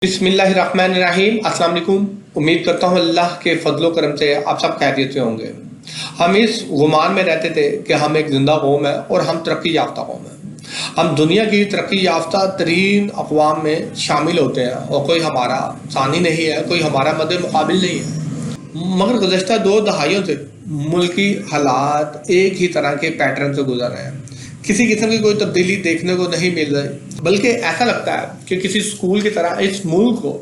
बिस्मिल्लाहिर्रहमानिर्रहीम। अस्सलाम वालेकुम। उम्मीद करता हूँ अल्लाह के फजलो करम से आप सब खैरियत से होंगे। हम इस गुमान में रहते थे कि हम एक जिंदा कौम है और हम तरक्की याफ्ता कौम है। हम दुनिया की तरक्की याफ्ता तरीन अक़वाम में शामिल होते हैं और कोई हमारा सानी नहीं है, कोई हमारा मद्दे मुकाबिल नहीं है। मगर गुज़श्ता 2 दहाइयों से मुल्की हालात एक ही तरह के पैटर्न से गुजर रहे हैं। किसी किस्म की कोई तब्दीली देखने को नहीं मिल रही, बल्कि ऐसा लगता है कि किसी स्कूल की तरह इस मुल्क को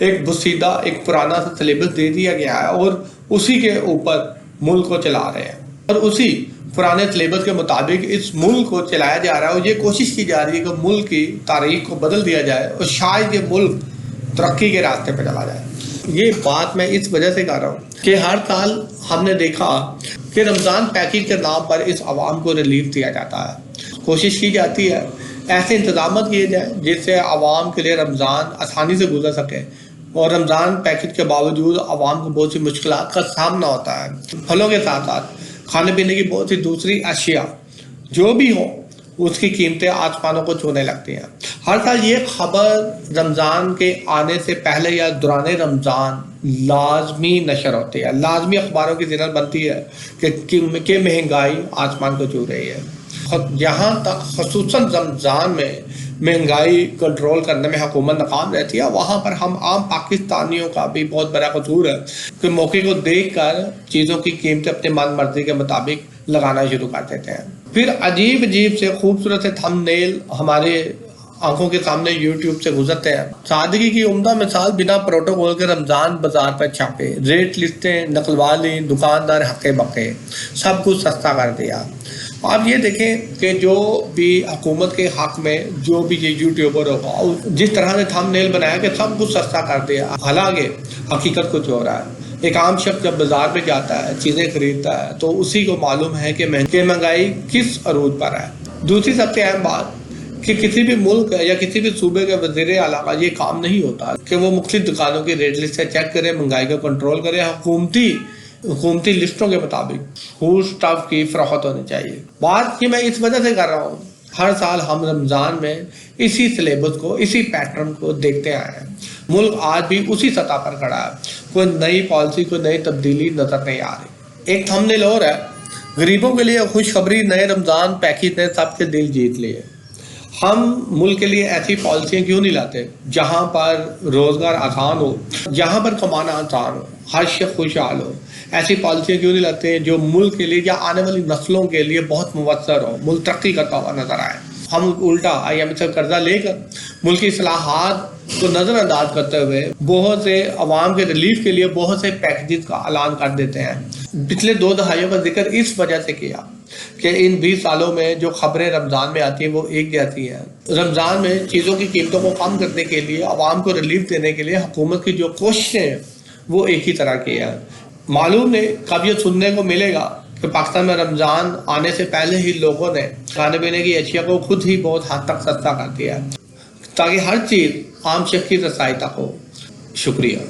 एक बुसीदा एक पुराना सा सिलेबस दे दिया गया है और उसी के ऊपर मुल्क को चला रहे हैं और उसी पुराने सिलेबस के मुताबिक इस मुल्क को चलाया जा रहा है और ये कोशिश की जा रही है कि मुल्क की तारीख को बदल दिया जाए और शायद ये मुल्क तरक्की के रास्ते पर चला जाए। ये बात मैं इस वजह से कर रहा हूँ कि हर साल हमने देखा कि रमज़ान पैकेज के नाम पर इस आवाम को रिलीफ दिया जाता है। कोशिश की जाती है ऐसे इंतजाम किए जाए जिससे आवाम के लिए रमज़ान आसानी से गुजर सके और रमज़ान पैकेज के बावजूद आवाम को बहुत सी मुश्किलात का सामना होता है। फलों के साथ साथ खाने पीने की बहुत सी दूसरी अशिया जो भी हो उसकी कीमतें आसमानों को छूने लगती हैं। हर साल ये खबर रमज़ान के आने से पहले या दौरान रमज़ान लाजमी नशर होती है, लाजमी अखबारों की ज़िनत बनती है कि महंगाई आसमान को छू रही है। जहाँ तक खसूसन रमज़ान में महंगाई कंट्रोल करने में हुकूमत नाकाम रहती है, वहाँ पर हम आम पाकिस्तानियों का भी बहुत बड़ा कसूर है कि मौके को देखकर चीज़ों की कीमतें अपनी मन मर्जी के मुताबिक लगाना शुरू कर देते हैं। फिर अजीब अजीब से खूबसूरत से थंबनेल हमारे आंखों के सामने यूट्यूब से गुजरते हैं। सादगी की उम्दा मिसाल बिना प्रोटोकॉल के रमज़ान बाजार पर छापे, रेट लिस्टें नकलवा ली, दुकानदार हके बके, सब कुछ सस्ता कर दिया। आप ये देखें कि जो भी हुकूमत के हक में जो भी ये यूट्यूबर होगा जिस तरह से थंबनेल बनाया कि सब कुछ सस्ता कर दिया, हालांकि हकीकत कुछ हो रहा है। एक आम शख्स जब बाजार में जाता है, चीज़ें खरीदता है, तो उसी को मालूम है कि महंगाई किस अरूज पर है। दूसरी सबसे अहम बात कि किसी भी मुल्क या किसी भी सूबे के वज़ीर आला का ये काम नहीं होता कि वो मुख्तलिफ दुकानों की रेट लिस्ट चेक करे, महंगाई को कंट्रोल करे। हुकूमती लिस्टों के मुताबिक फूड स्टफ की फरोख्त होनी चाहिए। बात की मैं इस वजह से कर रहा हूँ, हर साल हम रमज़ान में इसी सिलेबस को, इसी पैटर्न को देखते आए हैं। मुल्क आज भी उसी सतह पर खड़ा है, कोई नई पॉलिसी, कोई नई तब्दीली नजर नहीं आ रही। एक थंबनेल और है, गरीबों के लिए खुशखबरी, नए रमज़ान पैकेज ने सबके दिल जीत लिए। हम मुल्क के लिए ऐसी पॉलिसियाँ क्यों नहीं लाते जहाँ पर रोज़गार आसान हो, जहाँ पर कमाना आसान हो, हर शख्स खुशहाल हो। ऐसी पॉलिसियाँ क्यों नहीं लाते जो मुल्क के लिए या आने वाली नस्लों के लिए बहुत मुवस्सर हो, मुल्क तरक्की करता हुआ नजर आए। हम उल्टा IMF से कर्जा लेकर मुल्क की इस्लाहात को नज़रअंदाज करते हुए बहुत से अवाम के रिलीफ के लिए बहुत से पैकेजेस का ऐलान कर देते हैं। पिछले 2 दहाइयों का जिक्र इस वजह से किया कि इन 20 सालों में जो खबरें रमज़ान में आती हैं वो एक जैसी हैं। रमज़ान में चीज़ों की कीमतों को कम करने के लिए, अवाम को रिलीफ देने के लिए हुकूमत की जो कोशिशें हैं वो एक ही तरह की हैं। मालूम नहीं कब ये सुनने को मिलेगा कि पाकिस्तान में रमज़ान आने से पहले ही लोगों ने खाने पीने की अशिया को खुद ही बहुत हद तक सस्ता कर दिया ताकि हर चीज़ आम शख्स की रसाई तक हो। शुक्रिया।